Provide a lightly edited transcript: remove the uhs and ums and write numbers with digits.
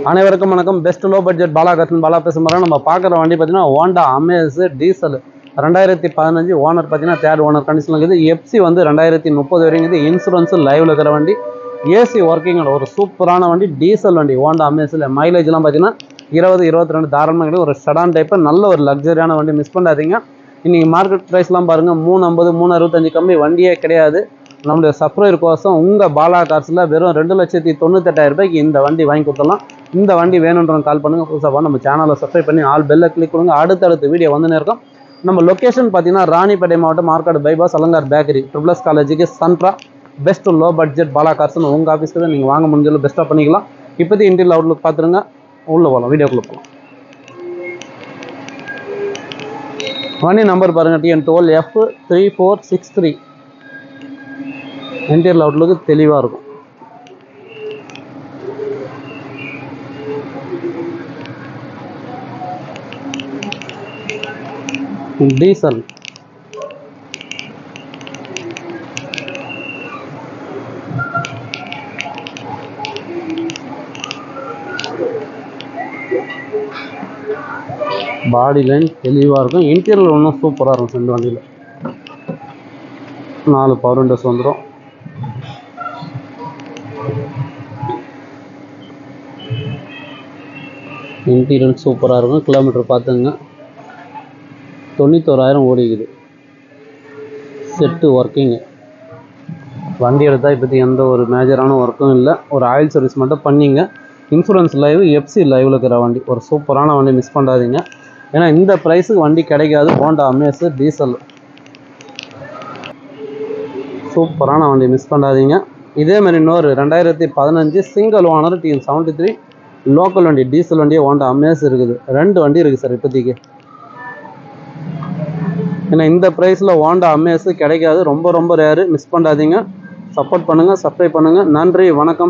அனைவருக்கும் வணக்கம். Best low budget பாலாகாசன் Bala பேசுகிறோம். நம்ம பார்க்குற வண்டி பார்த்தீங்கன்னா ஹோண்டா அமேஸ் டீசல் 2015 ஓனர் பார்த்தீங்கன்னா தேர்ட் ஓனர் கண்டிஷனில் இருக்குது. எஃப்சி வந்து 2030 வரைக்கும் இருக்குது. இன்சூரன்ஸு லைவில் இருக்கிற வண்டி, ஏசி ஒர்க்கிங்கோட ஒரு சூப்பரான வண்டி, டீசல் வண்டி ஹோண்டா அமேஸில். மைலேஜ்லாம் பார்த்தீங்கன்னா 20-22 தாராளமாக கிடையாது. ஒரு செடான் டைப்பு, நல்ல ஒரு லக்ஸரியான வண்டி, மிஸ் பண்ணாதீங்க. இன்றைக்கி மார்க்கெட் ப்ரைஸ்லாம் பாருங்கள், 350 365 கம்மி வண்டியே கிடையாது. நம்மளுடைய சப்ஸ்கிரைபர் கோசம் உங்கள் பாலா கார்ஸில் வெறும் 2,98,000 ரூபாய்க்கு இந்த வண்டி வாங்கி கொடுத்துடலாம். இந்த வண்டி வேணுன்றவங்க கால் பண்ணுங்கள். புதுசாக நம்ம சேனலை சப்ஸ்கிரைப் பண்ணி ஆல் பெல்லை கிளிக் பண்ணுங்கள். அடுத்தடுத்து வீடியோ வந்துன்னு இருக்கோம். நம்ம லொக்கேஷன் பார்த்தீங்கன்னா ராணிப்பேட்டை மாவட்டம், market bypass, Alankar bakery, triple S காலேஜுக்கு சென்ட்ரா. பெஸ்ட் லோ பட்ஜெட் பாலா கார்ஸ்னு உங்கள் ஆஃபீஸில் தான் நீங்கள் வாங்க முடிஞ்சாலும் பெஸ்ட்டாக பண்ணிக்கலாம். இப்போதைக்கு இன்டீரியல் அவுட்லுக் பார்த்துருங்க. உள்ளே போகலாம், வீடியோக்குள்ளே போகலாம். வண்டி நம்பர் பாருங்கள், TN12F3463. இன்டீரியல் அவுட்லுக்கு தெளிவாக இருக்கும். டீசல் பாடி லைன் தெளிவாக இருக்கும். இன்டீரியல் ஒன்றும் சூப்பராக இருக்கும். இந்த வண்டியில் 4 பவர் விண்டோஸ் வந்துடும். இன்டீரியல் சூப்பராக இருக்கும். கிலோமீட்டர் பார்த்துங்க, 91,000 ஓடிக்குது. Set working. வண்டி எடுத்தால் இப்போதைக்கு எந்த ஒரு மேஜரான ஒர்க்கும் இல்லை. ஒரு ஆயில் சர்வீஸ் மட்டும் பண்ணிங்க. இன்சூரன்ஸ் லைவ், எஃப்சி லைவில் இருக்கிற வண்டி, ஒரு சூப்பரான வண்டி, மிஸ் பண்ணாதீங்க. ஏன்னா இந்த ப்ரைஸுக்கு வண்டி கிடைக்காது. ஹோண்டா அமேஸ் டீசல் சூப்பரான வண்டி, மிஸ் பண்ணாதீங்க. இதேமாதிரி இன்னொரு 2015 சிங்கிள் ஓனர் TN73 லோக்கல் வண்டி, டீசல் வண்டியே ஹோண்டா அமேஸ் இருக்குது. 2 வண்டி இருக்குது சார் இப்போதைக்கு. ஏன்னா இந்த ப்ரைஸில் ஹோண்டா அமேஸ் கிடைக்காது. ரொம்ப ரேரு, மிஸ் பண்ணாதீங்க. சப்போர்ட் பண்ணுங்கள், சப்ஸ்கிரைப் பண்ணுங்கள். நன்றி, வணக்கம்.